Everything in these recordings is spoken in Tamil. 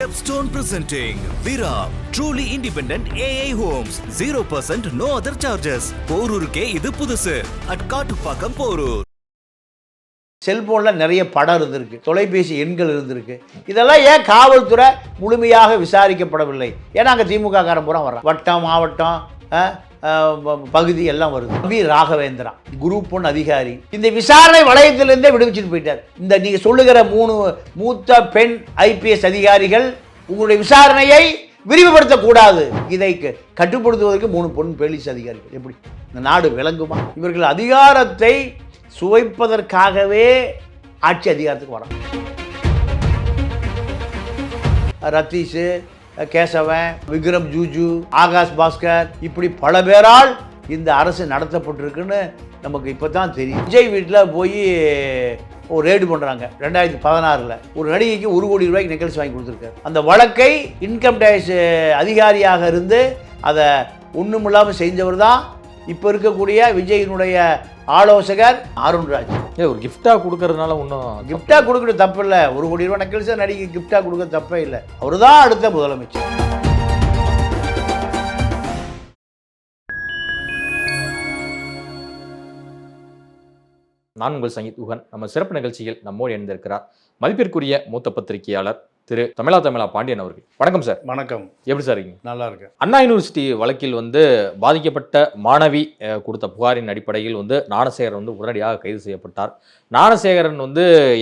Stepstone presenting Vira, truly independent AI homes, 0% no other charges. போரூருக்கே இது புதுசு. at காட்டுப்பாக்கம் போரூர். செல்போன்ல நிறைய படம் இருந்திருக்கு, தொலைபேசி எண்கள் இருந்திருக்கு. இதெல்லாம் ஏன் காவல்துறை முழுமையாக விசாரிக்கப்படவில்லை? ஏன்னா அங்கே திமுக காரன் பூரா வர்றான், வட்டம் மாவட்டம் பகுதி எல்லாம் வருது. வி ராகவேந்திரா குரூப் 1 அதிகாரி இந்த விசாரணை வளையத்திலிருந்தே விடுவிச்சுட்டு போயிட்டார். இந்த நீங்க சொல்லுகிற 3 மூத்த பெண் IPS அதிகாரிகள் உங்களுடைய விசாரணையை விரிவுபடுத்தக்கூடாது. இதை கட்டுப்படுத்துவதற்கு 3 பொன் போலீஸ் அதிகாரிகள். எப்படி இந்த நாடு விளங்குமா? இவர்கள் அதிகாரத்தை சுவைப்பதற்காகவே ஆட்சி அதிகாரத்துக்கு வராங்க. ரத்தீஷ், கேசவன், விக்ரம் ஜூஜு, ஆகாஷ் பாஸ்கர், இப்படி பல பேரால் இந்த அரசு நடத்தப்பட்டிருக்குன்னு நமக்கு இப்போ தான் தெரியும். விஜய் வீட்டில் போய் ஒரு ரெய்டு பண்ணுறாங்க 2016. ஒரு நடிகைக்கு 1 கோடி ரூபாய்க்கு நெக்லஸ் வாங்கி கொடுத்துருக்காரு. அந்த வழக்கை இன்கம் டேக்ஸ் அதிகாரியாக இருந்து அதை ஒன்றுமில்லாமல் செஞ்சவர் தான் இப்போ இருக்கக்கூடிய விஜயினுடைய ஆலோசகர் அருண்ராஜ். ஒரு கிஃப்டாக கொடுக்கறதுனால ஒன்றும் கிஃப்டாக கொடுக்கறது தப்பு இல்லை. 1 கோடி ரூபாய் நெக்லஸ் நடிகை கிஃப்டாக கொடுக்க தப்பே இல்லை. அவர் தான் அடுத்த முதலமைச்சர். நான் உங்கள் சங்கீத் உகன். நம்ம சிறப்பு நிகழ்ச்சியில் நம்மோடு இணைந்திருக்கிறார் மதிப்பிற்குரிய மூத்த பத்திரிகையாளர் திரு தமிழா பாண்டியன் அவர்கள். வணக்கம் சார். வணக்கம். எப்படி சார் இருக்கீங்க? நல்லா இருக்கு. அண்ணா யூனிவர்சிட்டி வழக்கில் பாதிக்கப்பட்ட மாணவி கொடுத்த புகாரின் அடிப்படையில் ஞானசேகரன் உடனடியாக கைது செய்யப்பட்டார். ஞானசேகரன்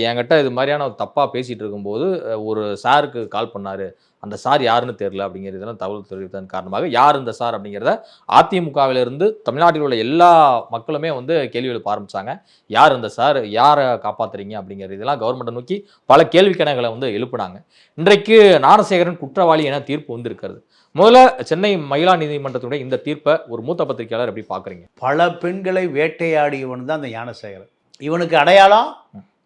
என்கிட்ட இது மாதிரியான தப்பாக பேசிகிட்டு இருக்கும்போது ஒரு சாருக்கு கால் பண்ணார். அந்த சார் யாருன்னு தெரியல அப்படிங்கிறதெல்லாம் தகவல் தெரிவித்ததன் காரணமாக யார் இந்த சார் அப்படிங்கிறத அதிமுகவிலிருந்து தமிழ்நாட்டில் உள்ள எல்லா மக்களுமே கேள்வி எழுப்ப ஆரம்பித்தாங்க. யார் இந்த சார், யாரை காப்பாற்றுறீங்க அப்படிங்கிறது இதெல்லாம் கவர்மெண்ட்டை நோக்கி பல கேள்வி கணக்குகளை எழுப்புனாங்க. இன்றைக்கு ஞானசேகரன் குற்றவாளி என தீர்ப்பு வந்திருக்கிறது. முதல்ல சென்னை மகிழா நீதிமன்றத்துடைய இந்த தீர்ப்பை ஒரு மூத்த பத்திரிகையாளர் எப்படி பார்க்குறீங்க? பல பெண்களை வேட்டையாடியவன் தான் இந்த ஞானசேகரன். இவனுக்கு அடையாளம்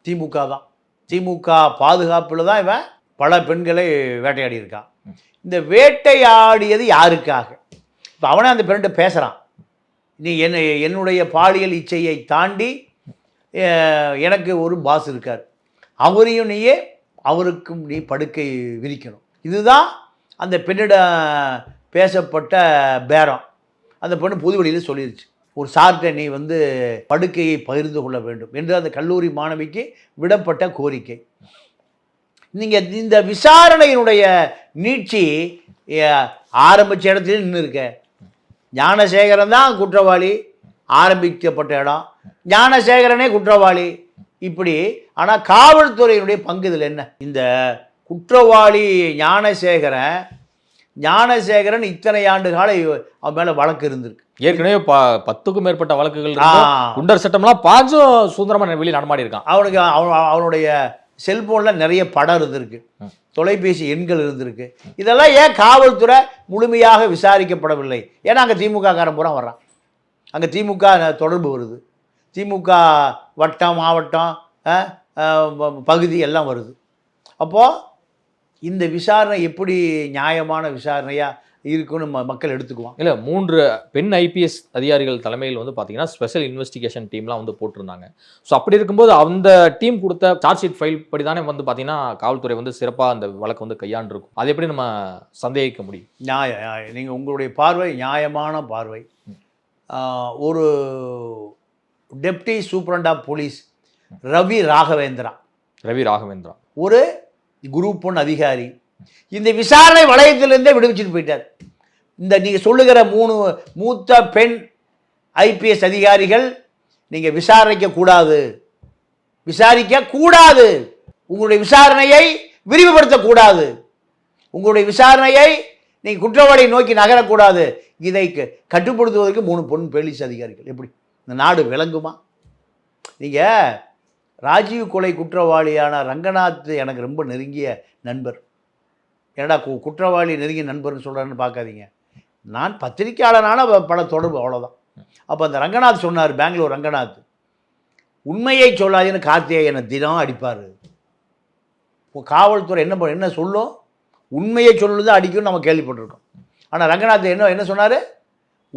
திமுக தான். திமுக பாதுகாப்பில் தான் இவன் பல பெண்களை வேட்டையாடி இருக்கான். இந்த வேட்டையாடியது யாருக்காக? இப்போ அவனே அந்த பெண்கிட்ட பேசுகிறான். நீ என்னுடைய பாலியல் இச்சையை தாண்டி எனக்கு ஒரு பாஸ் இருக்கார், அவரையும் நீயே அவருக்கும் நீ படுக்கை விரிக்கணும். இதுதான் அந்த பெண்ணிடம் பேசப்பட்ட பேரம். அந்த பெண்ணு பொது வெளியில் சொல்லிடுச்சு, ஒரு சார்கிட்ட நீ படுக்கையை பகிர்ந்து கொள்ள வேண்டும் என்று அந்த கல்லூரி மாணவிக்கு விடப்பட்ட கோரிக்கை. நீங்கள் இந்த விசாரணையினுடைய நீட்சி ஆரம்பித்த இடத்துல நின்று இருக்க. ஞானசேகரன் தான் குற்றவாளி, ஆரம்பிக்கப்பட்ட இடம் ஞானசேகரனே குற்றவாளி இப்படி. ஆனால் காவல்துறையினுடைய பங்கு இதில் என்ன? இந்த குற்றவாளி ஞானசேகரன் இத்தனை ஆண்டு கால அவன் மேலே வழக்கு இருந்திருக்கு. ஏற்கனவே 10க்கும் மேற்பட்ட வழக்குகள், குண்டர் சட்டம்லாம் பாஞ்சும் சுதந்திரமாக வெளியில் நடமாடி இருக்கான். அவனுடைய செல்போனில் நிறைய படம் இருந்திருக்கு, தொலைபேசி எண்கள் இருந்திருக்கு. இதெல்லாம் ஏன் காவல்துறை முழுமையாக விசாரிக்கப்படவில்லை? ஏன்னா அங்கே திமுக காரன் பூரா வர்றான், அங்கே திமுக தொடர்பு வருது, திமுக வட்டம் மாவட்டம் பகுதி எல்லாம் வருது. அப்போது இந்த விசாரணை எப்படி நியாயமான விசாரணையாக இருக்குன்னு மக்கள் எடுத்துக்குவான். இல்லை, 3 பெண் IPS அதிகாரிகள் தலைமையில் பார்த்தீங்கன்னா ஸ்பெஷல் இன்வெஸ்டிகேஷன் டீம்லாம் போட்டிருந்தாங்க. ஸோ அப்படி இருக்கும்போது அந்த டீம் கொடுத்த சார்ஜ் ஷீட் ஃபைல் படி தானே பார்த்தீங்கன்னா காவல்துறை சிறப்பாக அந்த வழக்கு கையாண்டிருக்கும். அது எப்படி நம்ம சந்தேகிக்க முடியும்? நீங்கள் உங்களுடைய பார்வை நியாயமான பார்வை. ஒரு deputy superintendent of police Ravi Raghavendra ஒரு குரூப் 1 அதிகாரி இந்த விசாரணை வளையத்திலிருந்தே விடுவிச்சுட்டு போயிட்டார். இந்த நீங்கள் சொல்லுகிற 3 மூத்த பெண் IPS அதிகாரிகள் நீங்கள் விசாரிக்க கூடாது. உங்களுடைய விசாரணையை விரிவுபடுத்தக்கூடாது. உங்களுடைய விசாரணையை நீங்கள் குற்றவாளியை நோக்கி நகரக்கூடாது. இதை கட்டுப்படுத்துவதற்கு 3 பொன் போலீஸ் அதிகாரிகள். எப்படி இந்த நாடு விளங்குமா? நீங்கள் ராஜீவ் கொலை குற்றவாளியான ரங்கநாத் எனக்கு ரொம்ப நெருங்கிய நண்பர். என்னடா குற்றவாளி நெருங்கிய நண்பர்னு சொல்கிறேன்னு பார்க்காதீங்க. நான் பத்திரிக்கையாளனான பல தொடர்பு, அவ்வளோதான். அப்போ அந்த ரங்கநாத் சொன்னார், பெங்களூர் ரங்கநாத், உண்மையை சொல்லாதேன்னு கார்த்திகேயனை தினம் அடிப்பார். காவல்துறை என்ன சொல்லும்? உண்மையை சொல்லுதான் அடிக்கும்னு நம்ம கேள்விப்பட்டிருக்கோம். ஆனால் ரங்கநாத் என்ன சொன்னார்?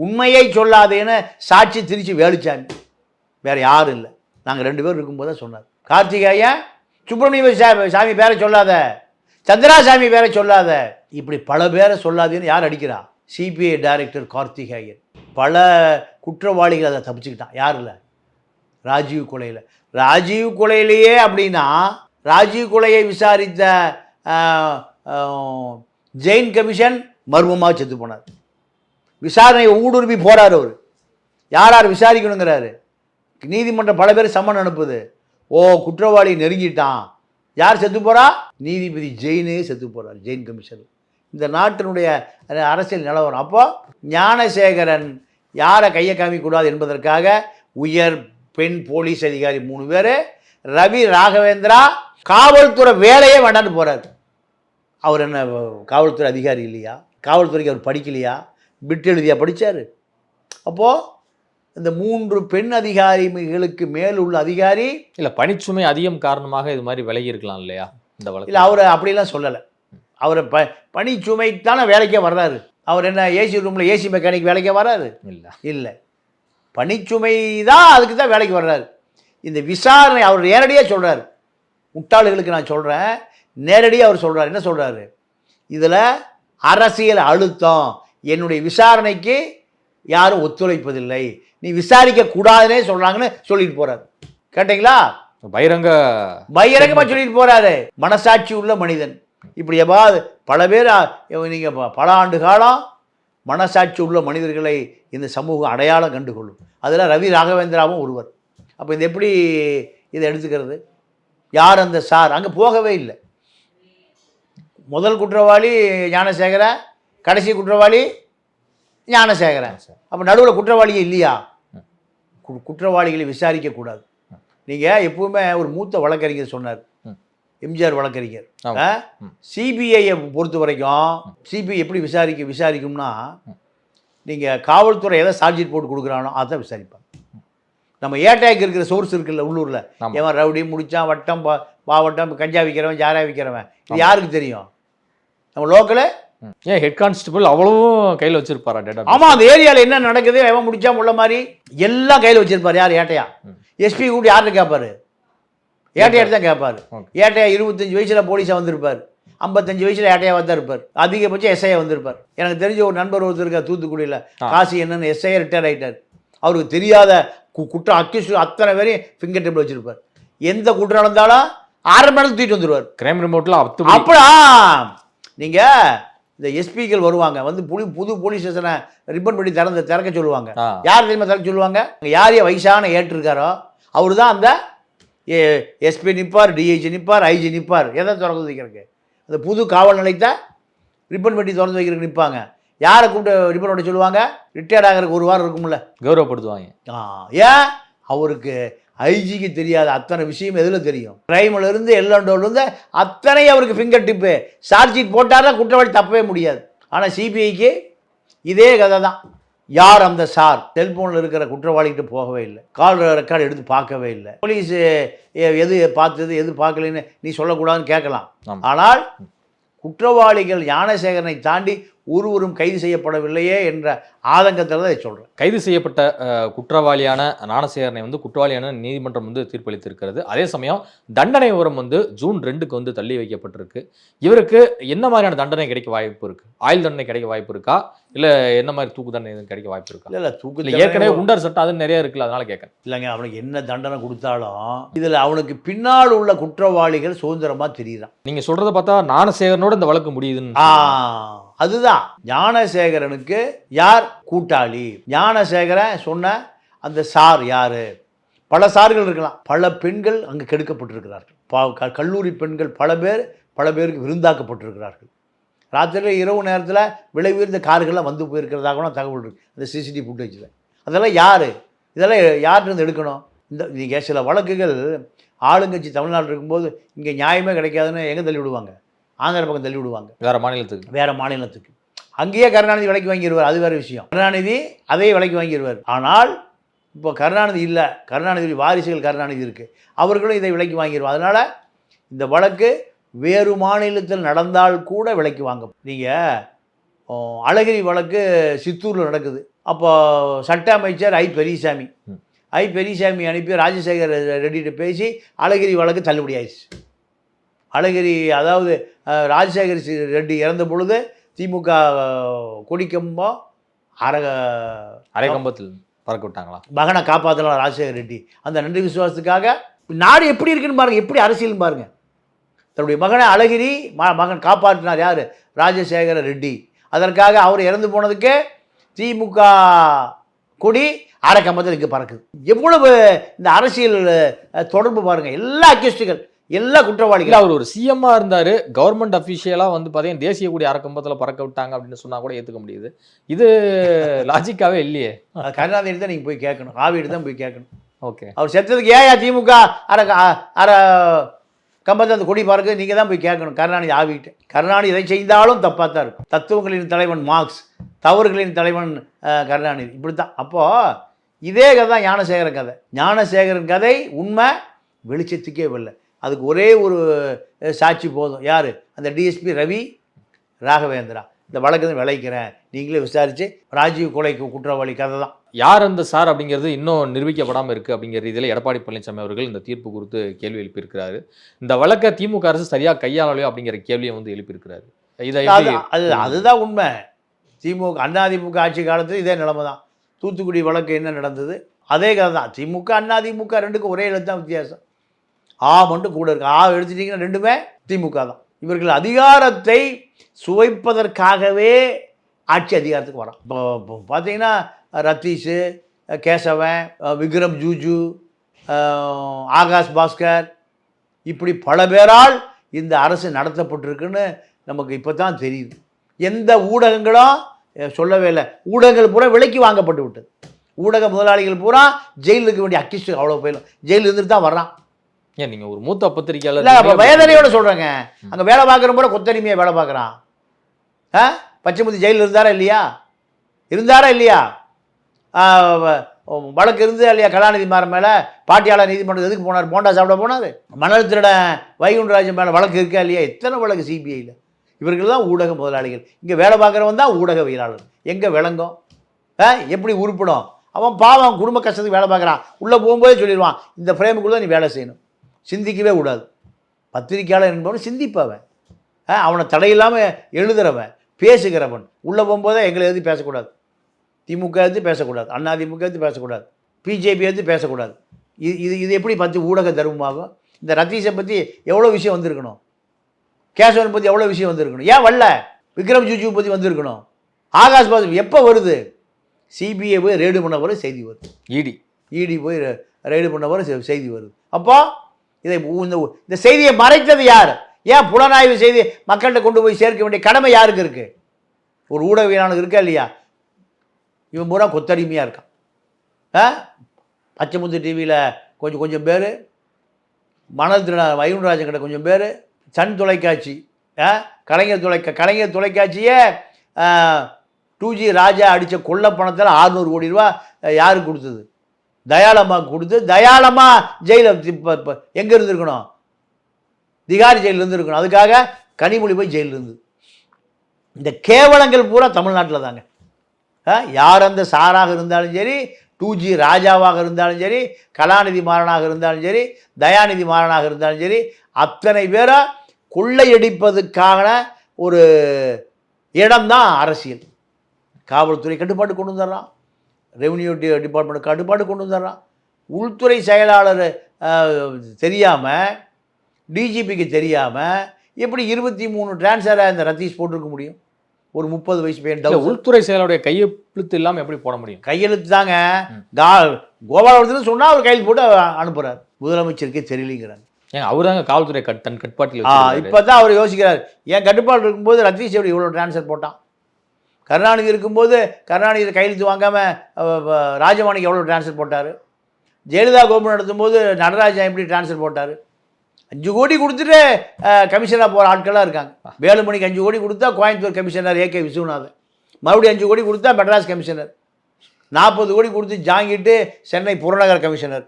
உண்மையை சொல்லாதேன்னு சாட்சி திரிச்சு வேலுச்சாமி, வேறு யாரும் இல்லை, நாங்கள் 2 பேர் இருக்கும்போது தான் சொன்னார். கார்த்திகேயன் சுப்பிரமணிய சாமி பேரை சொல்லாத, சந்திராசாமி வேற சொல்லாத, இப்படி பல பேரை சொல்லாதேன்னு யார் அடிக்கிறா? CBI director Karthikeyan. பல குற்றவாளிகள் அதை தப்பிச்சுக்கிட்டான். யார் இல்லை? ராஜீவ் கொலையில். ராஜீவ் கொலையிலேயே அப்படின்னா ராஜீவ் கொலையை விசாரித்த ஜெயின் கமிஷன் மர்மமாக செத்து போனார். விசாரணையை ஊடுருவி போறார் அவர். யார் விசாரிக்கணுங்கிறாரு. நீதிமன்றம் பல பேர் சம்மன் அனுப்புது. ஓ, குற்றவாளி நெருங்கிட்டான். யார் செத்து போறா? நீதிபதி ஜெயினே செத்து போறார். ஜெயின் கமிஷன். இந்த நாட்டினுடைய அரசியல் நிலவரம். அப்போ ஞானசேகரன் யாரை கையை காமிக்கூடாது என்பதற்காக உயர் பெண் போலீஸ் அதிகாரி 3 பேர், ரவி ராகவேந்திரா காவல்துறை வேலையே வேண்டான்னு போறாரு. அவர் என்ன காவல்துறை அதிகாரி இல்லையா? காவல்துறைக்கு அவர் படிக்கலையா? பிட் எழுதியா படித்தார்? அப்போது இந்த 3 பெண் அதிகாரிகளுக்கு மேல் உள்ள அதிகாரி இல்லை, பணிச்சுமை அதிகம் காரணமாக இது மாதிரி விலகி இருக்கலாம் இல்லையா இந்த வழக்கு? இல்லை, அவரை அப்படிலாம் சொல்லலை. அவரை பணிச்சுமை தானே வேலைக்கே வர்றாரு. அவர் என்ன ஏசி ரூமில் ஏசி மெக்கானிக் வேலைக்கே வர்றாரு? இல்லை இல்லை, பணிச்சுமை தான், அதுக்கு தான் வேலைக்கு வர்றாரு. இந்த விசாரணை அவர் நேரடியாக சொல்கிறார். முட்டாளுகளுக்கு நான் சொல்கிறேன், நேரடியாக அவர் சொல்கிறார். என்ன சொல்கிறாரு? இதில் அரசியல் அழுத்தம், என்னுடைய விசாரணைக்கு யாரும் ஒத்துழைப்பதில்லை, நீ விசாரிக்க கூடாதுன்னே சொல்கிறாங்கன்னு சொல்லிட்டு போகிறார். கேட்டீங்களா? பகிரங்கமாக சொல்லிட்டு போகிறாரு. மனசாட்சி உள்ள மனிதன். இப்படி எவ்வாறு பல பேர் நீங்கள் பல ஆண்டு காலம் மனசாட்சி உள்ள மனிதர்களை இந்த சமூகம் அடையாளம் கண்டுகொள்ளும். அதில் ரவி ராகவேந்திராவும் ஒருவர். அப்போ இது எப்படி இதை எடுத்துக்கிறது? யார் அந்த சார்? அங்கே போகவே இல்லை. முதல் குற்றவாளி ஞானசேகரன், கடைசி குற்றவாளி ஞானசேகரன். அப்போ நடுவில் குற்றவாளியே இல்லையா? குற்றவாளிகளை விசாரிக்கக்கூடாது. நீங்கள் எப்பவுமே ஒரு மூத்த வழக்கறிஞர் சொன்னார், எம்ஜிஆர் வழக்கறிஞர். சிபிஐயை பொறுத்த வரைக்கும் சிபிஐ எப்படி விசாரிக்கும்னா, நீங்கள் காவல்துறை எதை சார்ஜ் போட்டு கொடுக்குறானோ அதை விசாரிப்பாங்க. நம்ம ஏட்டாக்கு இருக்கிற சோர்ஸ் இருக்குல்ல உள்ளூரில், எவன் ரவுடி முடித்தான், வட்டம் பாவட்டம், கஞ்சா விற்கிறவன், ஜாரா விற்கிறவன், இது யாருக்கு தெரியும்? நம்ம லோக்கலு ஏன் ஹெட் கான்ஸ்டபிள் அவ்வளவும் கையில் வச்சிருப்பாரா டேட்டா? ஆமாம், அந்த ஏரியாவில் என்ன நடக்குது, எவன் முடிச்சா முள்ள மாதிரி எல்லாம் கையில் வச்சிருப்பார். யார்? ஏட்டையா. எஸ்பி கூட யார்கிட்ட கேட்பாரு? ஏட்டையாட்டு தான் கேட்பார். ஏட்டையா 25 வயசில் போலீஸாக வந்திருப்பார், 55 வயசில் ஏட்டையாக தான் இருப்பார், அதிகபட்சம் எஸ்ஐயா வந்திருப்பார். எனக்கு தெரிஞ்ச ஒரு நண்பர் ஒருத்தர் இருக்கார் தூத்துக்குடியில், காசி என்னன்னு எஸ்ஐயா ரிட்டையர் ஆகிட்டார். அவருக்கு தெரியாத குற்றம் அக்யூஸ் அத்தனை பேரையும் ஃபிங்கர் டிப்பில் வச்சிருப்பார். எந்த குற்றம் நடந்தாலும் 6 மணி நேரத்துக்கு தூக்கிட்டு வந்துடுவார். கிரைம் ரிமோட்டில் அப்படா நீங்கள் இந்த எஸ்பிகள் வருவாங்க, வந்து புது போலீஸ் ஸ்டேஷனை ரிப்பன் பண்ணி திறக்க சொல்லுவாங்க. யார் தெரியுமா திறக்க சொல்லுவாங்க? யார் வயசான ஏற்றிருக்காரோ அவர் தான் அந்த எஸ்பி நிற்பார், டிஐஜி நிற்பார், ஐஜி நிற்பார். எதை திறந்து வைக்கிறதுக்கு? அந்த புது காவல் நிலையத்தை ரிப்பன் பண்ணி திறந்து வைக்கிறதுக்கு நிற்பாங்க. யாரை கூப்பிட்டு ரிப்பன் பண்ண சொல்லுவாங்க? ரிட்டையர்ட் ஆகிறதுக்கு 1 வாரம் இருக்கும்ல, கௌரவப்படுத்துவாங்க. ஏன்? அவருக்கு ஐஜிக்கு தெரியாத அத்தனை விஷயம் எதில் தெரியும்? கிரைம்லேருந்து எல்லோண்டோலேருந்து அத்தனை அவருக்கு ஃபிங்கர் டிப்பு. சார்ஜ் ஷீட் போட்டார்னா குற்றவாளி தப்பவே முடியாது. ஆனால் சிபிஐக்கு இதே கதை தான். யார் அந்த சார்? செல்ஃபோனில் இருக்கிற குற்றவாளிகிட்ட போகவே இல்லை, கால் ரெக்கார்டு எடுத்து பார்க்கவே இல்லை. போலீஸ் எது பார்த்தது எது பார்க்கலன்னு நீ சொல்லக்கூடாதுன்னு கேட்கலாம். ஆனால் குற்றவாளிகள் ஞானசேகரனை தாண்டி ஒருவரும் கைது செய்யப்படவில்லையே என்ற ஆதங்கத்தில் தான் இதை சொல்கிறேன். கைது செய்யப்பட்ட குற்றவாளியான ஞானசேகரனை குற்றவாளியான நீதிமன்றம் தீர்ப்பளித்திருக்கிறது. அதே சமயம் தண்டனை விவரம் ஜூன் 2க்கு தள்ளி வைக்கப்பட்டிருக்கு. இவருக்கு என்ன மாதிரியான தண்டனை கிடைக்க வாய்ப்பு இருக்கு? ஆயுள் தண்டனை கிடைக்க வாய்ப்பு இருக்கா, இல்லை என்ன மாதிரி தூக்கு தண்டனை கிடைக்க வாய்ப்பு இருக்கா? இல்லை தூக்கு ஏற்கனவே குண்டர் சட்டம் அது நிறைய இருக்குல்ல, அதனால கேட்கறேன். இல்லைங்க, அவனுக்கு என்ன தண்டனை கொடுத்தாலும் இதில் அவனுக்கு பின்னால் உள்ள குற்றவாளிகள் சுதந்திரமாக தெரியுறான். நீங்கள் சொல்கிறத பார்த்தா ஞானசேகரனோட இந்த வழக்கு முடியுதுன்னு. அதுதான் ஞானசேகரனுக்கு யார் கூட்டாளி? ஞானசேகரன் சொன்ன அந்த சார் யாரு? பல சார்கள் இருக்கலாம். பல பெண்கள் அங்கு கெடுக்கப்பட்டிருக்கிறார்கள். கல்லூரி பெண்கள் பல பேருக்கு விருந்தாக்கப்பட்டிருக்கிறார்கள். ராத்திரியில் இரவு நேரத்தில் விலை உயர்ந்த கார்கள்லாம் வந்து போயிருக்கிறதாக தகவல் இருக்குது அந்த சிசிடிவி ஃபுட்டேஜில். அதெல்லாம் யார்? இதெல்லாம் யார்கிட்ட எடுக்கணும்? நீங்கள் சில வழக்குகள் ஆளுங்கட்சி தமிழ்நாடு இருக்கும்போது இங்கே நியாயமே கிடைக்காதுன்னு எங்கே தள்ளி விடுவாங்க? ஆந்திர பக்கம் தள்ளி விடுவாங்க, வேறு மாநிலத்துக்கு. அங்கேயே கருணாநிதி விலைக்கு வாங்கிடுவார், அது வேறு விஷயம். கருணாநிதி அதே விலைக்கு வாங்கிடுவார். ஆனால் இப்போ கருணாநிதி இல்லை, கருணாநிதி வாரிசுகள் கருணாநிதி இருக்குது, அவர்களும் இதை விலைக்கு வாங்கிடுவார். அதனால் இந்த வழக்கு வேறு மாநிலத்தில் நடந்தால் கூட விலைக்கு வாங்க. நீங்கள் அழகிரி வழக்கு சித்தூரில் நடக்குது. அப்போ சட்ட அமைச்சர் பெரியசாமி அனுப்பி ராஜசேகர் ரெட்டிகிட்ட பேசி அழகிரி வழக்கு தள்ளுபடி ஆயிடுச்சு. அழகிரி அதாவது ராஜசேகர் ரெட்டி இறந்த பொழுது திமுக கொடிக்கம்போ அரை கம்பத்தில் பறக்க விட்டாங்களா? மகனை காப்பாற்றலாம் ராஜசேகர் ரெட்டி. அந்த நன்றி விசுவாசத்துக்காக நாடு எப்படி இருக்குன்னு பாருங்கள், எப்படி அரசியல்னு பாருங்கள். தன்னுடைய மகனை அழகிரி மகன் காப்பாற்றினார் யார்? ராஜசேகர ரெட்டி. அதற்காக அவர் இறந்து போனதுக்கு திமுக கொடி அரை கம்பத்தில் இங்கே பறக்குது. எவ்வளவு இந்த அரசியல் தொடர்பு பாருங்கள். எல்லா அக்யூஸ்டுகள், எல்லா குற்றவாளிகள். அவர் ஒரு சிஎம்மா இருந்தார், கவர்மெண்ட் அஃபிஷியலாக வந்து பார்த்தீங்கன்னா தேசிய கொடி அரைக்கம்பத்தில் பறக்க விட்டாங்க அப்படின்னு சொன்னால் கூட ஏற்றுக்க முடியுது. இது லாஜிக்காகவே இல்லையே. கருணாநிதி தான் நீங்கள் போய் கேட்கணும், ஆவிட்டு தான் போய் கேட்கணும். ஓகே, அவர் செத்ததுக்கு ஏன் திமுக அரை கம்பத்தில் அந்த கொடி பறக்குது நீங்கள் தான் போய் கேட்கணும் கருணாநிதி ஆவிட்டு. கருணாநிதி இதை செய்தாலும் தப்பாக தான் இருக்கும். தத்துவங்களின் தலைவன் மார்க்ஸ், தவறுகளின் தலைவன் கருணாநிதி, இப்படி தான். அப்போது இதே கதை தான் ஞானசேகரன் கதை. ஞானசேகரன் கதை உண்மை வெளிச்சத்துக்கே வரல. அதுக்கு ஒரே ஒரு சாட்சி போதும். யார்? அந்த டிஎஸ்பி ரவி ராகவேந்திரா. இந்த வழக்கு விளைக்கிறேன், நீங்களே விசாரித்து ராஜீவ் கொலைக்கு குற்றவாளி கதை தான். யார் அந்த சார் அப்படிங்கிறது இன்னும் நிரூபிக்கப்படாமல் இருக்குது அப்படிங்கிற ரீதியில் எடப்பாடி பழனிசாமி அவர்கள் இந்த தீர்ப்பு குறித்து கேள்வி எழுப்பியிருக்கிறாரு. இந்த வழக்கை திமுக அரசு சரியாக கையாளலையோ அப்படிங்கிற கேள்வியை வந்து எழுப்பியிருக்கிறாரு. இதை அதுதான் உண்மை. திமுக அதிமுக ஆட்சி காலத்தில் இதே நிலைமை தான். தூத்துக்குடி வழக்கு என்ன நடந்தது அதே கதை தான். திமுக அதிமுக ரெண்டுக்கும் ஒரே எழுத்து தான் வித்தியாசம். மட்டும் கூட இருக்கு. எடுத்துட்டிங்கன்னா ரெண்டுமே திமுக தான். இவர்கள் அதிகாரத்தை சுவைப்பதற்காகவே ஆட்சி அதிகாரத்துக்கு வரான். இப்போ பார்த்தீங்கன்னா ரத்தீஷு, கேசவன், விக்ரம் ஜூஜு, ஆகாஷ் பாஸ்கர், இப்படி பல பேரால் இந்த அரசு நடத்தப்பட்டிருக்குன்னு நமக்கு இப்போ தான் தெரியுது. எந்த ஊடகங்களும் சொல்லவே இல்லை. ஊடகங்கள் பூரா விலைக்கு வாங்கப்பட்டு விட்டது. ஊடக முதலாளிகள் பூரா ஜெயிலுக்கு வேண்டிய அக்கிஸ்ட் அவ்வளோ போயிடும். ஜெயிலில் இருந்துட்டு தான் வர்றான். ஏன் நீங்கள் ஒரு மூத்த பத்திரிகையாளர் இல்லை, அப்போ வேதனையோட சொல்கிறேங்க. அங்கே வேலை பார்க்குற போல கொத்தடிமையாக வேலை பார்க்குறான். பச்சைமுத்தி ஜெயிலில் இருந்தாரா இல்லையா? வழக்கு இருந்து இல்லையா? கலாநிதி மாற மேலே பாட்டியாளர் நீதிமன்றம் எதுக்கு போனார்? போண்டா சாப்பிட போனார். மணல் திருட வைகுண்டராஜன் மேலே வழக்கு இருக்கா இல்லையா? எத்தனை வழக்கு சிபிஐயில். இவர்கள் தான் ஊடக முதலாளிகள். இங்கே வேலை பார்க்குறவன் தான் ஊடகவியலாளர். எங்கே விளங்கும்? எப்படி உருப்படும்? அவன் பாவம், குடும்ப கஷ்டத்துக்கு வேலை பார்க்குறான். உள்ளே போகும்போதே சொல்லிடுவான், இந்த ஃப்ரேமுக்குள்ளே நீ வேலை செய்யணும். சிந்திக்கவே கூடாது. பத்திரிக்கையாளர் என்பவன் சிந்திப்பவன், அவனை தடையில்லாமல் எழுதுகிறவன், பேசுகிறவன். உள்ளே போகும்போதே எங்களை எது பேசக்கூடாது, திமுக எடுத்து பேசக்கூடாது, அதிமுக எடுத்து பேசக்கூடாது, பிஜேபி எடுத்து பேசக்கூடாது. இது எப்படி ஊடக தர்மமாகும்? இந்த ரத்தீஷை பற்றி எவ்வளோ விஷயம் வந்திருக்கணும், கேசவன் பற்றி எவ்வளோ விஷயம் வந்திருக்கணும். ஏன் வரல? விக்ரம் ஜூஜு பற்றி வந்திருக்கணும். ஆகாஷ் பாஸ் எப்போ வருது? சிபிஐ போய் ரெய்டு பண்ண போகிற செய்தி வருது. இடி போய் ரெய்டு பண்ண போகிற செய்தி வருது. அப்போ இதை இந்த செய்தியை மறைத்தது யார்? ஏன் புலனாய்வு செய்தி மக்கள்கிட்ட கொண்டு போய் சேர்க்க வேண்டிய கடமை யாருக்கு இருக்குது? ஒரு ஊடகவியலாளனுக்கு இருக்கா இல்லையா? இவன் பூரா கொத்தடிமையாக இருக்கான். பச்சைமுத்து டிவியில் கொஞ்சம் பேர், மணல் திருட வைகுண்டராஜன் கிட்ட கொஞ்சம் பேர், சன் தொலைக்காட்சி, கலைஞர் தொலைக்காட்சியே 2G ராஜா அடித்த கொள்ள பணத்தில் 600 கோடி ரூபா யாருக்கு கொடுத்தது? தயாளம்மா கொடுத்து. தயாளம்மா ஜெயிலில் எங்கே இருந்துருக்கணும்? திகாரி ஜெயிலில் இருந்துருக்கணும். அதுக்காக கனிமொழி போய் ஜெயிலில் இருந்து. இந்த கேவலங்கள் பூரா தமிழ்நாட்டில் தாங்க. யார் அந்த சாராக இருந்தாலும் சரி, 2G ராஜாவாக இருந்தாலும் சரி, கலாநிதி மாறனாக இருந்தாலும் சரி, தயாநிதி மாறனாக இருந்தாலும் சரி, அத்தனை பேரை கொள்ளையடிப்பதற்கான ஒரு இடம்தான் அரசியல். காவல்துறை கட்டுப்பாடு கொண்டு வந்துடுறான், ரெவன்யூ டிபார்ட்மெண்ட் கட்டுப்பாடு கொண்டு வந்துடுறான். உள்துறை செயலாளர் தெரியாமல், டிஜிபிக்கு தெரியாமல் எப்படி 23 டிரான்ஸ்ஃபரை இந்த ரத்தீஷ் போட்டிருக்க முடியும்? ஒரு 30 வயசு பையன். உள்துறை செயலாளருடைய கையெழுத்து இல்லாமல் எப்படி போட முடியும்? கையெழுத்து தாங்க. கோபாலபுரத்துன்னு சொன்னால் அவர் கையில் போட்டு அனுப்புகிறார். முதலமைச்சருக்கே தெரியலைங்கிறாங்க. ஏங்க அவர் தாங்க காவல்துறை தன் கட்டுப்பாட்டில். இப்போ தான் அவர் யோசிக்கிறார், என் கட்டுப்பாடு இருக்கும்போது ரத்தீஷ் எப்படி இவ்வளோ டிரான்ஸ்ஃபர் போட்டான்? கருணாநிதி இருக்கும்போது கருணாநிதி கையெழுத்து வாங்காமல் ராஜமாணிக்கு எவ்வளோ டிரான்ஸ்ஃபர் போட்டார்? ஜெயலலிதா கவர்மெண்ட் நடத்தும்போது நடராஜன் எப்படி டிரான்ஸ்ஃபர் போட்டார்? 5 கோடி கொடுத்துட்டு கமிஷனாக போகிற ஆட்களாக இருக்காங்க. வேலுமணிக்கு 5 கோடி கொடுத்தா கோயம்புத்தூர் கமிஷனர் AK விஸ்வநாதன், மறுபடியும் 5 கோடி கொடுத்தா மெட்ராஸ் கமிஷனர், 40 கோடி கொடுத்து ஜாங்கிட்டு சென்னை புறநகர் கமிஷனர்.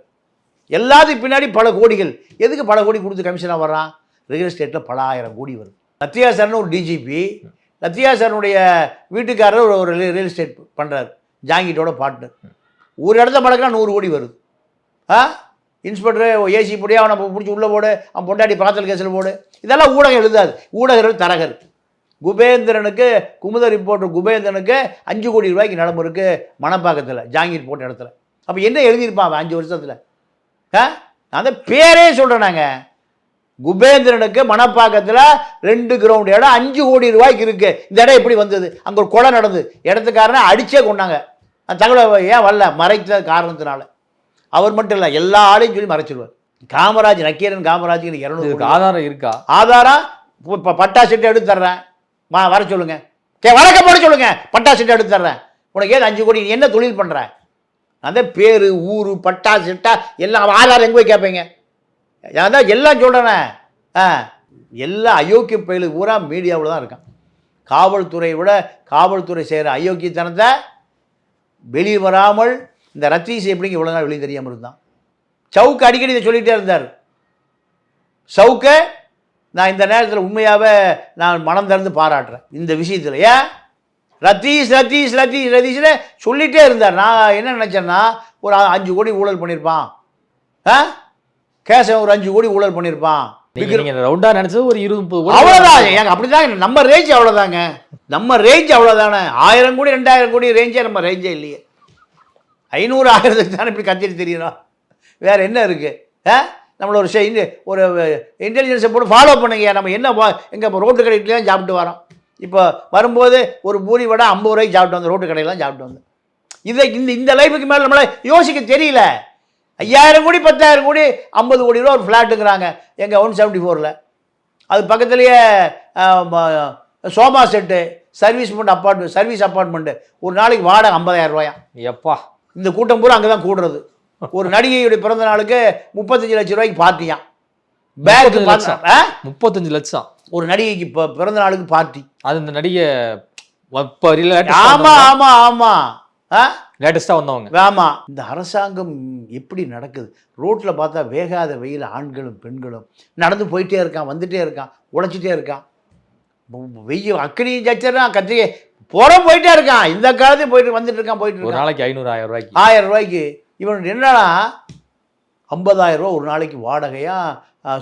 எல்லாத்துக்கும் பின்னாடி பல கோடிகள். எதுக்கு பல கோடி கொடுத்து கமிஷனாக வர்றான்? ரியல் எஸ்டேட்டில் பல 1000 கோடி வருது. லத்தியாசர்னு ஒரு டிஜிபி, லத்தியாசனுடைய வீட்டுக்காரர் ஒரு ரியல் எஸ்டேட் பண்ணுறாரு, ஜாங்கிட்டோட பார்ட்னர். ஒரு இடத்த பழக்கினா 100 கோடி வருது. இன்ஸ்பெக்டர் ஏசி போடியா அவனை பிடிச்சி உள்ளே போடு, அவன் பொண்டாட்டி பாத்தல் கேஸில் போடு. இதெல்லாம் ஊடகம் எழுதாது. ஊடகர்கள் தரகர். குபேந்திரனுக்கு குமுத ரிப்போர்ட்டர் குபேந்திரனுக்கு 5 கோடி ரூபாய்க்கு நிலம இருக்குது மணப்பாக்கத்தில் ஜாங்கீர் போட்ட இடத்துல. அப்போ என்ன எழுதியிருப்பான் அவன் 5 வருஷத்தில்? அந்த பேரே சொல்கிறேன். நாங்கள் குபேந்திரனுக்கு மணப்பாக்கத்தில் 2 கிரவுண்ட் இடம் 5 கோடி ரூபாய்க்கு இருக்குது. இந்த இடம் எப்படி வந்தது? அங்கே ஒரு கொலை நடந்து இடத்துக்காரனை அடிச்சே கொண்டாங்க. அந்த தகவலை ஏன் வரல? மறைத்த காரணத்தினால. அவர் மட்டும் இல்லை, எல்லா ஆளையும் சொல்லி மறைச்சிடுவார். காமராஜ் நக்கீரன் காமராஜுக்கு 200 ஆதாரம் இருக்கா? ஆதாரம் இப்போ பட்டா சீட்டை எடுத்து தர்றேன், வர சொல்லுங்க, வழக்க போட சொல்லுங்க, பட்டா சீட்டை எடுத்து தர்றேன். உனக்கு ஏது 5 கோடி? என்ன தொழில் பண்ணுற? அந்த பேர் ஊர் பட்டா சிட்டா எல்லாம் ஆதாரம் எங்கே போய் கேட்பீங்க? அதான் எல்லாம் சொல்கிறேனே. எல்லா அயோக்கிய பயிலு பூரா மீடியாவில் தான் இருக்கான். காவல்துறையை விட காவல்துறை செய்கிற அயோக்கியத்தனத்தை வெளியே வராமல் இந்த ரத்தீஸ் எப்படிங்க இவ்வளோ நாள் வெளியே தெரியாமல் இருந்தான். சவுக்கு அடிக்கடி இதை சொல்லிகிட்டே இருந்தார். சவுக்கு நான் இந்த நேரத்தில் உண்மையாகவே நான் மனம் திறந்து பாராட்டுறேன் இந்த விஷயத்தில். ஏன் ரத்தீஸ் ரத்தீஸ் ரத்தீஸ் ரத்தீஸ்னு சொல்லிகிட்டே இருந்தார். நான் என்ன நினச்சேன்னா, ஒரு 5 கோடி ஊழல் பண்ணியிருப்பான், கேசவன் ஒரு 5 கோடி ஊழல் பண்ணியிருப்பான். ரவுண்டா நினைச்சது ஒரு 20-30 கோடி அவ்வளோதான். ஏங்க அப்படிதாங்க நம்ம ரேஞ்ச், அவ்வளோதாங்க நம்ம ரேஞ்ச், அவ்வளோதானே. 1000 கோடி 2000 கோடி ரேஞ்சே நம்ம ரேஞ்சே இல்லையே. 500 1000 தானே இப்படி கத்திட்டு தெரியணும். வேற என்ன இருக்கு? நம்மள ஒரு இன்டெலிஜென்ஸை போட்டு ஃபாலோ பண்ணுங்க. நம்ம என்ன எங்கள் ரோட்டு கடையில தான் சாப்பிட்டு வரோம். இப்போ வரும்போது ஒரு பூரி வடை 50 ரூபாய்க்கு சாப்பிட்டு வந்து ரோட்டு கடையில் தான் சாப்பிட்டு வந்து. இதை இந்த லைஃபுக்கு மேலே நம்மளால் யோசிக்க தெரியல. 5000 கோடி 10000 கோடி 50 கோடி ரூபா ஒரு ஃப்ளாட்டுங்கிறாங்க எங்கள் 174. அது பக்கத்துலேயே சோமா செட்டு சர்வீஸ் அப்பார்ட்மெண்ட்டு ஒரு நாளைக்கு வாடகை 50,000 ரூபாயா. எப்பா, இந்த கூட்டம் பூரா அங்கே தான் கூடுறது. ஒரு நடிகையுடைய பிறந்த நாளுக்கு 35 லட்சம் ரூபாய்க்கு பார்ட்டியாம். பேக் 35 லட்சம் ஒரு நடிகைக்கு இப்போ பிறந்த நாளுக்கு பார்ட்டி. அது இந்த நடிகை ஆமா ஆமா ஆமா லேட்டஸ்டாக வந்தவங்க. ஆமா. இந்த அரசாங்கம் எப்படி நடக்குது? ரோட்டில் பார்த்தா வேகாத வெயில் ஆண்களும் பெண்களும் நடந்து போயிட்டே இருக்கான், வந்துட்டே இருக்கான், உழைச்சிட்டே இருக்கான். வெயில் அக்கனி ஜச்சர்னா கத்திரிக்கை போயிட்டே இருக்கான். இந்த காலத்தையும் போயிட்டு வந்துட்டு இருக்கான், போயிட்டு இருக்கான். ஒரு நாளைக்கு 500-1000 ரூபாய்க்கு 1000 ரூபாய்க்கு. இவன் என்னன்னா 50,000 ரூபா ஒரு நாளைக்கு வாடகையா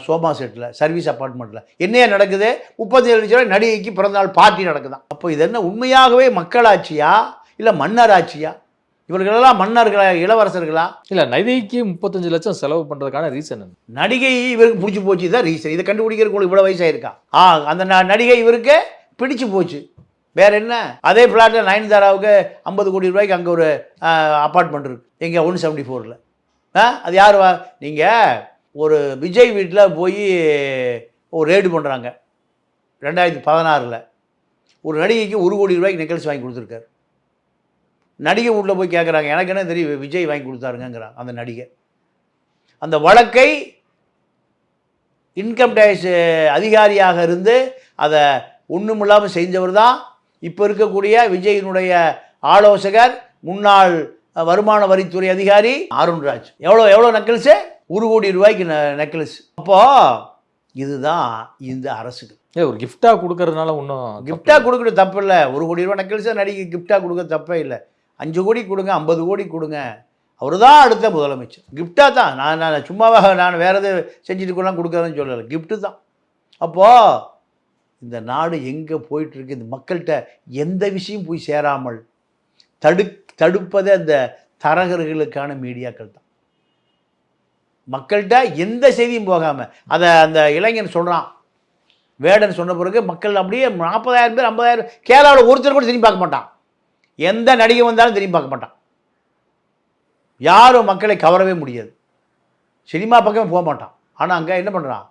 சோமா செட்டில் சர்வீஸ் அப்பார்ட்மெண்ட்டில். என்னையா நடக்குது? 37 லட்சம் ரூபாய் நடிகைக்கு பிறந்தநாள் பார்ட்டி நடக்குதான். அப்போ இது என்ன உண்மையாகவே மக்களாட்சியா இல்லை மன்னர் ஆட்சியா? இவர்களெல்லாம் மன்னர்களா இளவரசர்களா? இல்லை, நடிகைக்கு 35 லட்சம் செலவு பண்ணுறதுக்கான ரீசன் நடிகை இவருக்கு பிடிச்சி போச்சு தான் ரீசன். இதை கண்டுபிடிக்கிறதுக்கு இவ்வளோ வயசாயிருக்கா? அந்த நடிகை இவருக்கு பிடிச்சி போச்சு. வேற என்ன? அதே பிளாட்டில் நயன்தாராவுக்கு 50 கோடி ரூபாய்க்கு அங்கே ஒரு அப்பார்ட்மெண்ட் இருக்குது எங்கே 174. அது யார்? நீங்கள் ஒரு விஜய் வீட்டில் போய் ஒரு ரேடு பண்ணுறாங்க 2016. ஒரு நடிகைக்கு 1 கோடி ரூபாய்க்கு நெக்லஸ் வாங்கி கொடுத்துருக்காரு. நடிகை வீட்டில் போய் கேட்குறாங்க, எனக்கு என்ன தெரியும் விஜய் வாங்கி கொடுத்தாருங்கிறான் அந்த நடிகை. அந்த வழக்கை இன்கம் டேக்ஸ் அதிகாரியாக இருந்து அதை ஒன்றும் இல்லாமல் செஞ்சவர் தான் இப்போ இருக்கக்கூடிய விஜயினுடைய ஆலோசகர், முன்னாள் வருமான வரித்துறை அதிகாரி அருண்ராஜ். எவ்வளோ நெக்லஸு? 1 கோடி ரூபாய்க்கு நெக்லஸ். அப்போ இதுதான் இந்த அரசுக்கு. ஒரு கிஃப்டாக கொடுக்கறதுனால ஒன்றும் கிஃப்டாக கொடுக்குறது தப்பு இல்லை. 1 கோடி ரூபா நெக்லஸை நடிகை கிஃப்டாக கொடுக்க தப்பே இல்லை. 5 கோடி கொடுங்க, 50 கோடி கொடுங்க, அவர் தான் அடுத்த முதலமைச்சர். கிஃப்டாக தான். நான் சும்மாவாக நான் வேறு எது செஞ்சுட்டு கூட கொடுக்குறதுன்னு சொல்லலை, கிஃப்ட்டு தான். அப்போது இந்த நாடு எங்கே போயிட்டுருக்கு? இந்த மக்கள்கிட்ட எந்த விஷயம் போய் சேராமல் தடுப்பதே அந்த தரகர்களுக்கான மீடியாக்கள் தான். மக்கள்கிட்ட எந்த செய்தியும் போகாமல் அதை அந்த இளைஞன் சொல்கிறான், வேடன் சொன்ன பிறகு மக்கள் அப்படியே 40,000 பேர் 50,000 கேரளாவில் ஒருத்தர் கூட திரும்பி பார்க்க மாட்டான். எந்த நடிகை வந்தாலும் திரும்பி பார்க்க மாட்டான். யாரும் மக்களை கவரவே முடியாது. சினிமா பக்கமே போக மாட்டான். ஆனால் அங்கே என்ன பண்ணுறான்?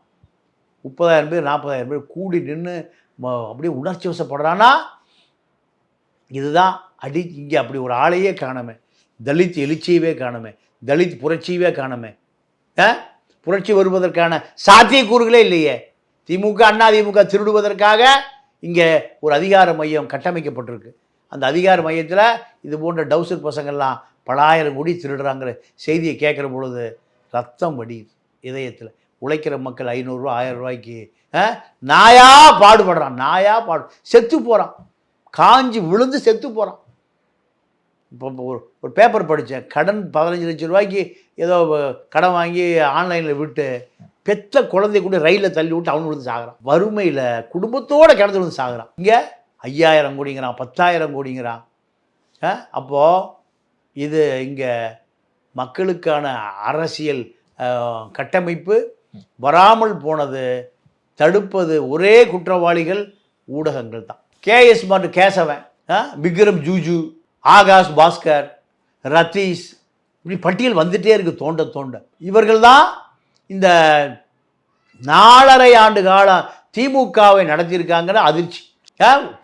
30,000 பேர் 40,000 பேர் கூடி நின்று அப்படியே உணர்ச்சி வசப்படுறான்னா இதுதான் இங்கே அப்படி ஒரு ஆளையே காணமே. தலித் எழுச்சியவே காணமே, தலித் புரட்சியவே காணமே. புரட்சி வருவதற்கான சாத்தியக்கூறுகளே இல்லையே. திமுக அதிமுக திருடுவதற்காக இங்கே ஒரு அதிகார மையம் கட்டமைக்கப்பட்டிருக்கு. அந்த அதிகார மையத்தில் இது போன்ற டவுசர் பசங்கள்லாம் பல 1000 கோடி திருடுறாங்கிற செய்தியை கேட்குற பொழுது ரத்தம் வடியுது இதயத்தில். உழைக்கிற மக்கள் 500 ரூபா 1000 ரூபாய்க்கு நாயா பாடுபடுறான், செத்து போகிறான், காஞ்சி விழுந்து செத்து போகிறான். இப்போ ஒரு பேப்பர் படித்தேன், கடன் 15 லட்சம் ரூபாய்க்கு ஏதோ கடன் வாங்கி ஆன்லைனில் விட்டு பெத்த குழந்தை கூட ரயிலில் தள்ளி விட்டு அவனு விழுந்து சாகுறான். வறுமையில் குடும்பத்தோடு கிடந்து விழுந்து சாகுறான். இங்கே 5000 கோடிங்கிறான், 10,000 கோடிங்கிறான். அப்போது இது இங்கே மக்களுக்கான அரசியல் கட்டமைப்பு வராமல் போனது, தடுப்பது ஒரே குற்றவாளிகள் ஊடகங்கள் தான். கேஎஸ் மற்றும் கேசவன், விக்ரம் ஜூஜு, ஆகாஷ் பாஸ்கர், ரத்தீஷ், இப்படி பட்டியல் வந்துட்டே இருக்கு தோண்ட தோண்ட. இவர்கள் தான் இந்த 4.5 ஆண்டு காலம் திமுகவை நடத்தியிருக்காங்கிற அதிர்ச்சி.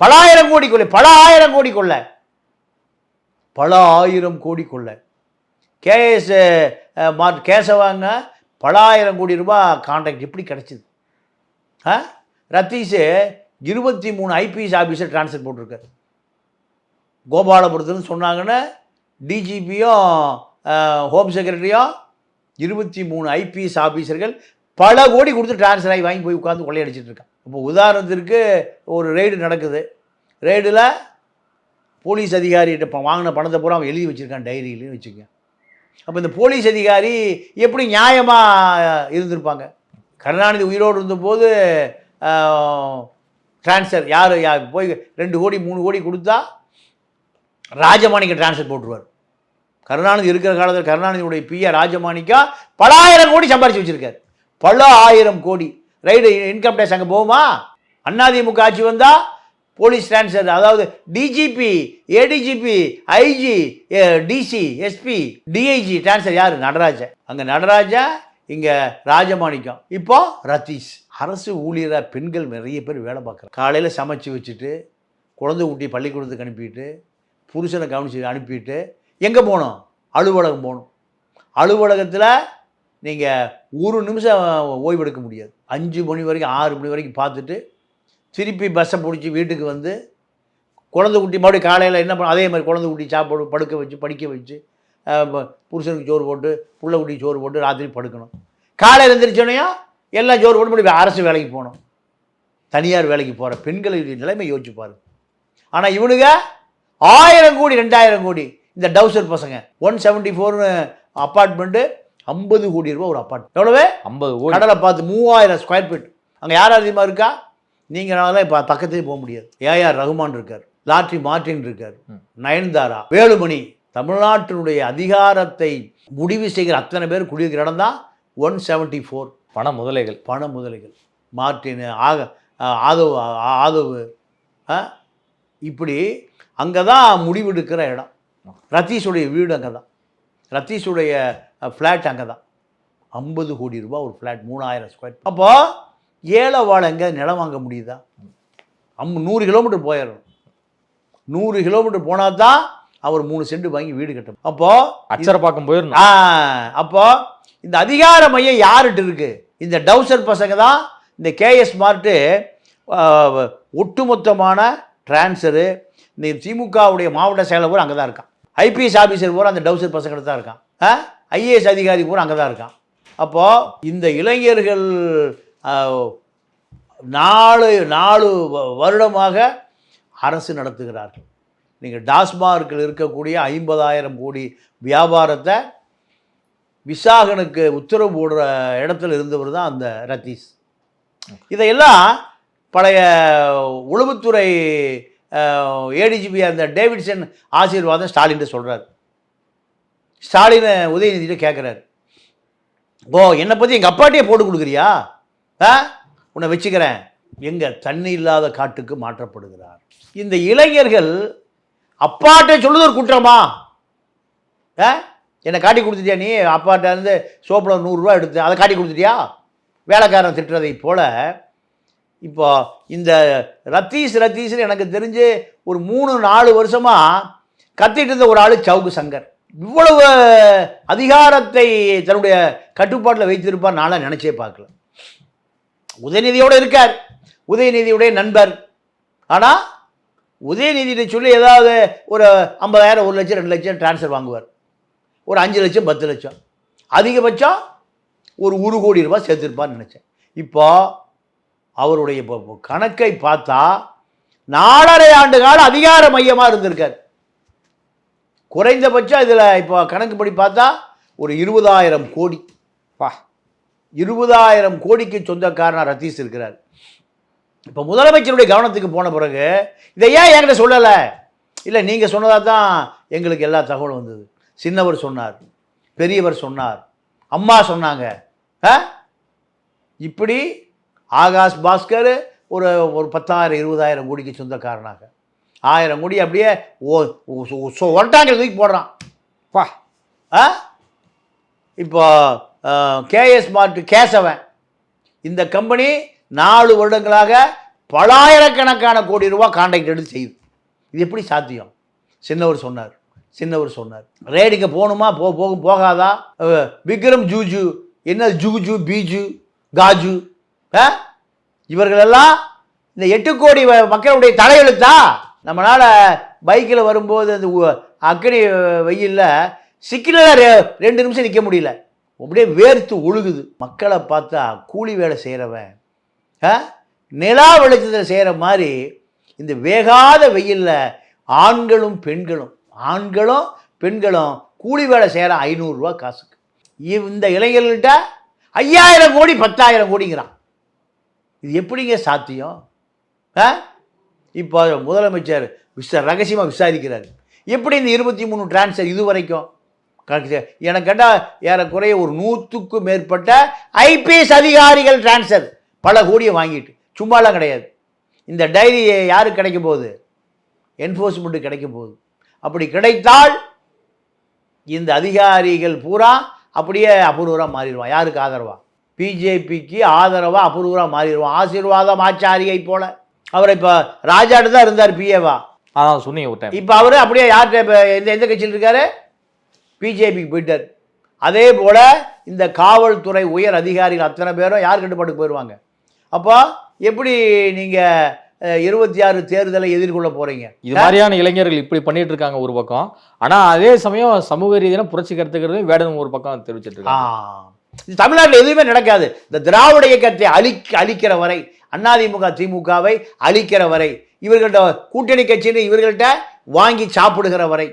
பல ஆயிரம் கோடி கொள்ளை, பல ஆயிரம் கோடி கொள்ளை, பல ஆயிரம் கோடி கொள்ளை. கேஎஸ் கேசவாங்க பல ஆயிரம் கோடி ரூபாய் கான்ட்ராக்ட் எப்படி கிடைச்சிது? ரத்தீஷ் 23 ஐபிஎஸ் ஆஃபீஸர் ட்ரான்ஸ்ஃபர் போட்டிருக்காரு. கோபாலபுரத்துன்னு சொன்னாங்கன்னா டிஜிபியும் ஹோம் செக்ரட்டரியும் 23 ஐபிஎஸ் ஆஃபீஸர்கள் பல கோடி கொடுத்து ட்ரான்ஸ்ஃபர் ஆகி வாங்கி போய் உட்காந்து கொள்ளையடிச்சிட்டு இருக்கான். இப்போ உதாரணத்திற்கு ஒரு ரெய்டு நடக்குது. ரெய்டில் போலீஸ் அதிகாரிகிட்ட வாங்கின பணத்தை பூரா அவன் எழுதி வச்சுருக்கான் டைரியிலையும் வச்சுக்க. அப்போ இந்த போலீஸ் அதிகாரி எப்படி நியாயமாக இருந்திருப்பாங்க? கருணாநிதி உயிரோடு இருந்தபோது ட்ரான்ஸ்ஃபர் யார் போய் 2 கோடி 3 கோடி கொடுத்தா ராஜமாணிக்க ட்ரான்ஸ்ஃபர் போட்டுருவார். கருணாநிதி இருக்கிற காலத்தில் கருணாநிதியுடைய பிஏ ராஜமாணிக்கா பல ஆயிரம் கோடி சம்பாரிச்சு வச்சுருக்கார். பல ஆயிரம் கோடி. ரைடு இன்கம் டேக்ஸ் அங்கே போகுமா? அதிமுக ஆட்சி வந்தால் போலீஸ் ட்ரான்ஸ்ஃபர், அதாவது DGP, ADGP, IG, DC, SP, DIG transfer யார்? நடராஜா. அங்கே நடராஜா, இங்கே ராஜமாணிக்கம், இப்போ ரத்தீஷ். அரசு ஊழியராக பெண்கள் நிறைய பேர் வேலை பார்க்குறாங்க. காலையில் சமைச்சு வச்சுட்டு குழந்தை ஊட்டி பள்ளிக்கூடத்துக்கு அனுப்பிட்டு புருஷனை கவனித்து அனுப்பிட்டு எங்கே போகணும்? அலுவலகம் போகணும். அலுவலகத்தில் நீங்கள் ஒரு நிமிஷம் ஓய்வெடுக்க முடியாது. 5 மணி வரைக்கும் 6 மணி வரைக்கும் பார்த்துட்டு திருப்பி பஸ்ஸை பிடிச்சி வீட்டுக்கு வந்து குழந்தை குட்டி மறுபடியும் காலையில் என்ன பண்ண, அதே மாதிரி குழந்தை குட்டி சாப்பாடு படுக்க வச்சு படிக்க வச்சு புருஷனுக்கு சோறு போட்டு புள்ள குட்டி சோறு போட்டு ராத்திரி படுக்கணும். காலையில் எழுந்திரிச்சோனையும் எல்லாம் சோறு போட்டு மறுபடியும் அரசு வேலைக்கு போகணும். தனியார் வேலைக்கு போகிற பெண்களுடைய நிலைமை யோசிச்சு பாரு. ஆனால் இவனுங்க 1000 கோடி 2000 கோடி. இந்த டவுசர் பசங்க 174 அப்பார்ட்மெண்ட்டு 50 கோடி ரூபா ஒரு அப்பார்ட்மெண்ட். எவ்வளவு? 50 கோடி. கடலை பார்த்து 3000 ஸ்கொயர் ஃபீட். அங்கே யார் அதிகமாக இருக்கா? நீங்களால இப்போ பக்கத்துலேயே போக முடியாது. ஏஆர் ரகுமான் இருக்கார், லாட்ரி மார்டின் இருக்கார், நயன்தாரா, வேலுமணி. தமிழ்நாட்டினுடைய அதிகாரத்தை முடிவு செய்கிற அத்தனை பேர் குடியிருக்கிற இடம் தான் 174. பண முதலைகள் மார்டின், ஆதவ், இப்படி அங்கே தான் முடிவெடுக்கிற இடம். ரத்தீஷுடைய வீடு அங்கே தான், ரத்தீஷுடைய ஃப்ளாட் அங்கே தான். 50 கோடி ரூபா ஒரு ஃப்ளாட், 3000 ஸ்கொயர். அப்போது ஏழை வாழை எங்கே நிலம் வாங்க முடியுதா? 100 கிலோமீட்டர் போயிடணும். 100 கிலோமீட்டர் போனால் தான் அவர் 3 சென்ட் வாங்கி வீடு கட்டணும். அப்போது அச்சரப்பாக்கம் போயிடணும். அப்போது இந்த அதிகார மையம் யார்கிட்ட இருக்குது? இந்த டவுசர் பசங்க தான். இந்த கேஎஸ் மார்ட்டு ஒட்டுமொத்தமான டிரான்ஸ்ஃபரு. இந்த திமுகவுடைய மாவட்ட செயலர் பூரா அங்கே தான் இருக்கான். ஐபிஎஸ் ஆஃபீஸர் பூரா அந்த டவுசர் பசங்கிட்ட தான் இருக்கான். ஐஏஎஸ் அதிகாரி பூரா அங்கே தான் இருக்கான். அப்போது இந்த இளைஞர்கள் 4 வருடமாக அரசு நடத்துகிறார்கள். நீங்கள் டாஸ்மார்க்கில் இருக்கக்கூடிய 50,000 கோடி வியாபாரத்தை விசாகனுக்கு உத்தரவு போடுற இடத்துல இருந்தவர் தான் அந்த ரத்தீஷ். இதையெல்லாம் பழைய உளவுத்துறை ஏடிஜிபி அந்த டேவிட்சன் ஆசீர்வாதம் ஸ்டாலின் சொல்கிறார். ஸ்டாலினை உதயநிதியிட்ட கேட்குறாரு, என்னை பற்றி எங்கள் அப்பாட்டையே போட்டு கொடுக்குறியா? உன்னை வச்சுக்கிறேன். எங்கே தண்ணி இல்லாத காட்டுக்கு மாற்றப்படுகிறார். இந்த இளைஞர்கள் அப்பாட்ட சொல்லுது ஒரு குற்றமா? என்னை காட்டி கொடுத்துட்டியா? நீ அப்பாட்ட இருந்து சோப்பில் 100 ரூபா எடுத்து அதை காட்டி கொடுத்துட்டியா? வேலைக்காரன் திட்டுறதை போல இப்போ இந்த ரத்தீஷ் எனக்கு தெரிஞ்சு ஒரு 3-4 வருஷமாக கத்திட்டு இருந்த ஒரு ஆள் சவுக்கு சங்கர். இவ்வளவு அதிகாரத்தை தன்னுடைய கட்டுப்பாட்டில் வைத்திருப்பார் நான்லாம் நினச்சே பார்க்கல. உதயநிதியோடு இருக்கார், உதயநிதியுடைய நண்பர். ஆனால் உதயநிதியை சொல்லி ஏதாவது ஒரு 50,000, 1 லட்சம், 2 லட்சம் ட்ரான்ஸ்ஃபர் வாங்குவார். ஒரு 5 லட்சம், 10 லட்சம், அதிகபட்சம் ஒரு 1 கோடி ரூபாய் சேர்த்துருப்பார்னு நினச்சேன். இப்போ அவருடைய கணக்கை பார்த்தா 4.5 ஆண்டு காலம் அதிகார மையமாக இருந்திருக்கார். குறைந்தபட்சம் இதில் இப்போ கணக்குப்படி பார்த்தா ஒரு 20,000 கோடி. பா 20,000 கோடிக்கு சொந்தக்காரனா ரத்தீஷ் இருக்கிறார். இப்போ முதலமைச்சருடைய கவனத்துக்கு போன பிறகு இதை ஏன் என்கிட்ட சொல்லலை? இல்லை, நீங்கள் சொன்னதாக தான் எங்களுக்கு எல்லா தகவலும் வந்தது. சின்னவர் சொன்னார், பெரியவர் சொன்னார், அம்மா சொன்னாங்க. இப்படி ஆகாஷ் பாஸ்கர் ஒரு 10,000 20,000 கோடிக்கு சொந்தக்காரனாக 1000 கோடி அப்படியே ஒரட்டாங்க தூக்கி போடுறான். பா இப்போ கேஎஸ் மார்ட் கேசவன் இந்த கம்பெனி 4 வருடங்களாக பலாயிரக்கணக்கான கோடி ரூபா கான்ட்ராக்ட் எடுத்து செய்யுது. இது எப்படி சாத்தியம்? சின்னவர் சொன்னார். ரேடிக்கு போகணுமா போகாதா? விக்ரம் ஜூஜு என்ன ஜூஜு பீஜு காஜு இவர்களெல்லாம் இந்த 8 கோடி மக்களுடைய தலையெழுத்தா? நம்மளால் பைக்கில் வரும்போது அந்த அக்கடி வெயிலில் சிக்னலில் 2 நிமிஷம் நிற்க முடியல, அப்படியே வேர்த்து ஒழுகுது. மக்களை பார்த்தா கூலி வேலை செய்கிறவன் நிலா வெளிச்சத்தில் செய்கிற மாதிரி இந்த வேகாத வெயிலில் ஆண்களும் பெண்களும் கூலி வேலை செய்கிற 500 ரூபா காசுக்கு. இந்த இளைஞர்கள்ட்ட 5000 கோடி 10,000 கோடிங்கிறான். இது எப்படிங்க சாத்தியம்? இப்போ முதலமைச்சர் ரகசியமாக விசாரிக்கிறார். எப்படி இந்த 23 டிரான்ஸ்ஃபர் இது வரைக்கும்? எனக்கு கேட்டால் ஏறக்குறைய ஒரு 100க்கும் மேற்பட்ட ஐபிஎஸ் அதிகாரிகள் டிரான்ஸ்ஃபர் பல கோடியை வாங்கிட்டு சும்மாலாம் கிடையாது. இந்த டைரி யாருக்கு கிடைக்க போகுது? என்ஃபோர்ஸ்மெண்ட்டு கிடைக்க போகுது. அப்படி கிடைத்தால் இந்த அதிகாரிகள் பூரா அப்படியே அபூர்வராக மாறிடுவான். யாருக்கு ஆதரவா? பிஜேபிக்கு ஆதரவாக அபூர்வராக மாறிடுவான். ஆசீர்வாதம் ஆச்சாரியை போல. அவர் இப்போ ராஜாட்டு தான் இருந்தார் பிஏவா. அதான் சொன்னீங்க. இப்போ அவர் அப்படியே யார்கிட்ட எந்த கட்சியில் இருக்காரு? பிஜேபிக்கு போயிட்டார். அதே போல் இந்த காவல்துறை உயர் அதிகாரிகள் அத்தனை பேரும் யார் கட்டுப்பாட்டுக்கு போயிடுவாங்க. அப்போ எப்படி நீங்கள் 26 தேர்தலை எதிர்கொள்ள போறீங்க? இது மாதிரியான இளைஞர்கள் இப்படி பண்ணிட்டு இருக்காங்க ஒரு பக்கம். ஆனா அதே சமயம் சமூக ரீதியான புரட்சி கருத்துக்கிறது வேடம் ஒரு பக்கம் தெரிவிச்சிட்டு இருக்காங்க. தமிழ்நாட்டில் எதுவுமே நடக்காது. இந்த திராவிட இயக்கத்தை அழிக்கிற வரை, அதிமுக திமுகவை அழிக்கிற வரை, இவர்கள்ட்ட கூட்டணி கட்சின்னு இவர்கள்ட்ட வாங்கி சாப்பிடுகிற வரை,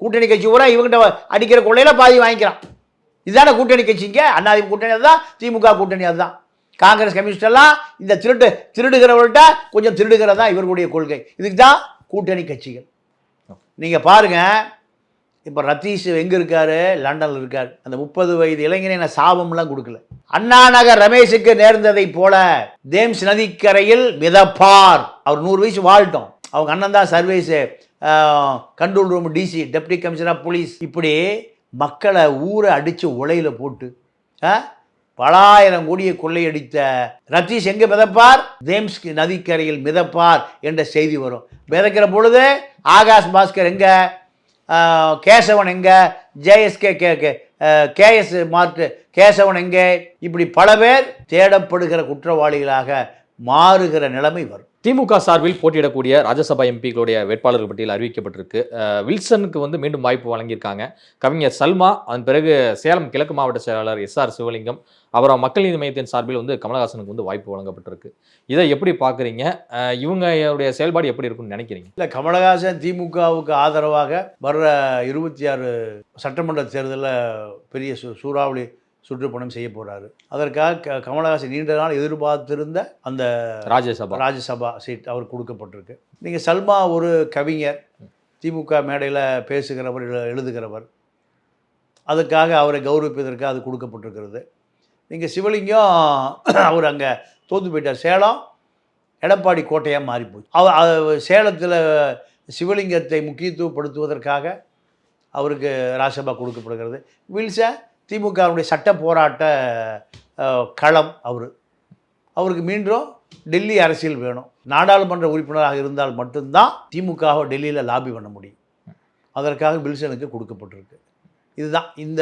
கூட்டணி கட்சி பூரா இவங்ககிட்ட அடிக்கிற கொள்ளையில பாதி வாங்கிக்கிறான். இதுதானே கூட்டணி கட்சிங்க. அதிமுக கூட்டணி அதுதான், திமுக கூட்டணி அதுதான். காங்கிரஸ் கம்யூனிஸ்ட் எல்லாம் இந்த திருடுகிறவர்கள்ட்ட கொஞ்சம் திருடுகிறதா இவர்களுடைய கொள்கை. இதுக்கு தான் கூட்டணி கட்சிகள். நீங்கள் பாருங்கள், இப்போ ரத்தீஷ் எங்கே இருக்காரு? லண்டனில் இருக்கார். அந்த 30 வயது இளைஞனை நான் சாபம்லாம் கொடுக்கல. அண்ணா நகர் ரமேஷுக்கு நேர்ந்ததை போல தேம்ஸ் நதிக்கரையில் மிதப்பார். அவர் 100 வயசு வாழ்ட்டோம். அவங்க அண்ணன் தான் service control room DC, deputy commissioner of police. இப்படி மக்களை ஊரை அடித்து உலையில் போட்டு பலாயிரம் கோடியை கொள்ளையடித்த ரத்தீஷ் எங்கே மிதப்பார்? தேம்ஸ் நதிக்கரையில் மிதப்பார் என்ற செய்தி வரும். மிதக்கிற பொழுது ஆகாஷ் பாஸ்கர் எங்கே, கேசவன் எங்கே, ஜேஎஸ்கே கேஎஸ் மார்ட் கேசவன் எங்கே, இப்படி பல பேர் தேடப்படுகிற குற்றவாளிகளாக மாறுகிற நிலைமை வரும். திமுக சார்பில் போட்டியிடக்கூடிய ராஜ்யசபா எம்பிக்களுடைய வேட்பாளர்கள் பட்டியல் அறிவிக்கப்பட்டிருக்கு. வில்சனுக்கு மீண்டும் வாய்ப்பு வழங்கியிருக்காங்க. கவிஞர் சல்மா, அதன் பிறகு சேலம் கிழக்கு மாவட்ட செயலாளர் SR சிவலிங்கம், அப்புறம் மக்கள் நீதி மையத்தின் சார்பில் கமலஹாசனுக்கு வாய்ப்பு வழங்கப்பட்டிருக்கு. இதை எப்படி பார்க்குறீங்க? இவங்களுடைய செயல்பாடு எப்படி இருக்குன்னு நினைக்கிறீங்க? இல்லை, கமலஹாசன் திமுகவுக்கு ஆதரவாக வர்ற 26 சட்டமன்ற தேர்தலில் பெரிய சூறாவளி சுற்றுப்பணம் செய்ய போகிறாரு. அதற்காக கமலஹாசன் நீண்ட நாள் எதிர்பார்த்திருந்த அந்த ராஜ்யசபா சீட் அவர் கொடுக்கப்பட்டிருக்கு. நீங்கள் சல்மா ஒரு கவிஞர், திமுக மேடையில் பேசுகிறவர், எழுதுகிறவர். அதுக்காக அவரை கௌரவிப்பதற்காக அது கொடுக்கப்பட்டிருக்கிறது. நீங்கள் சிவலிங்கம் அவர் அங்கே தோற்று போயிட்டார். சேலம் எடப்பாடி கோட்டையாக மாறிப்போச்சு. அவர் சேலத்தில் சிவலிங்கத்தை முக்கியத்துவப்படுத்துவதற்காக அவருக்கு ராஜ்யசபா கொடுக்கப்படுகிறது. வில்சன் திமுகவுடைய சட்ட போராட்ட களம். அவருக்கு மீண்டும் டெல்லி அரசியல் வேணும். நாடாளுமன்ற உறுப்பினராக இருந்தால் மட்டும்தான் திமுகவை டெல்லியில் லாபி பண்ண முடியும். அதற்காக வில்சனுக்கு கொடுக்கப்பட்டிருக்கு. இதுதான், இந்த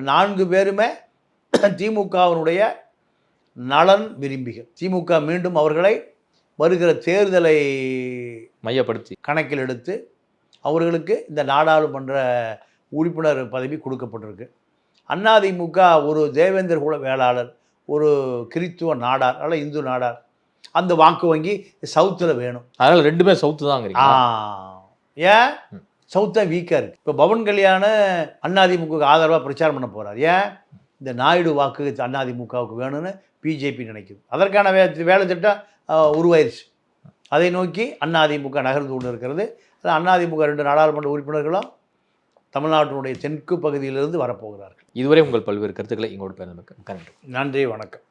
4 பேருமே திமுகவினுடைய நலன் விரும்பிகள். திமுக மீண்டும் அவர்களை வருகிற தேர்தலை மையப்படுத்தி கணக்கில் எடுத்து அவர்களுக்கு இந்த நாடாளுமன்ற உறுப்பினர் பதவி கொடுக்கப்பட்டிருக்கு. அதிமுக ஒரு தேவேந்தர் குல வேளாளர், ஒரு கிறித்துவ நாடார், அல்ல இந்து நாடார், அந்த வாக்கு வங்கி சவுத்தில் வேணும். அதனால் 2மே சவுத்து தான். ஏன் சவுத்தாக வீக்காக இருக்குது. இப்போ பவன் கல்யாணம் அதிமுக ஆதரவாக பிரச்சாரம் பண்ண போகிறார். ஏன்? இந்த நாயுடு வாக்கு அதிமுகவுக்கு வேணும்னு பிஜேபி நினைக்குது. அதற்கான வேலை திட்டம் உருவாயிருச்சு. அதை நோக்கி அதிமுக நகர்ந்து கொண்டு இருக்கிறது. அதிமுக 2 நாடாளுமன்ற உறுப்பினர்களும் தமிழ்நாட்டினுடைய தெற்கு பகுதியிலிருந்து வரப்போகிறார்கள். இதுவரை உங்கள் பல்வேறு கருத்துக்களை எங்களோடு பேசுனதுக்கு நன்றி. நன்றி, வணக்கம்.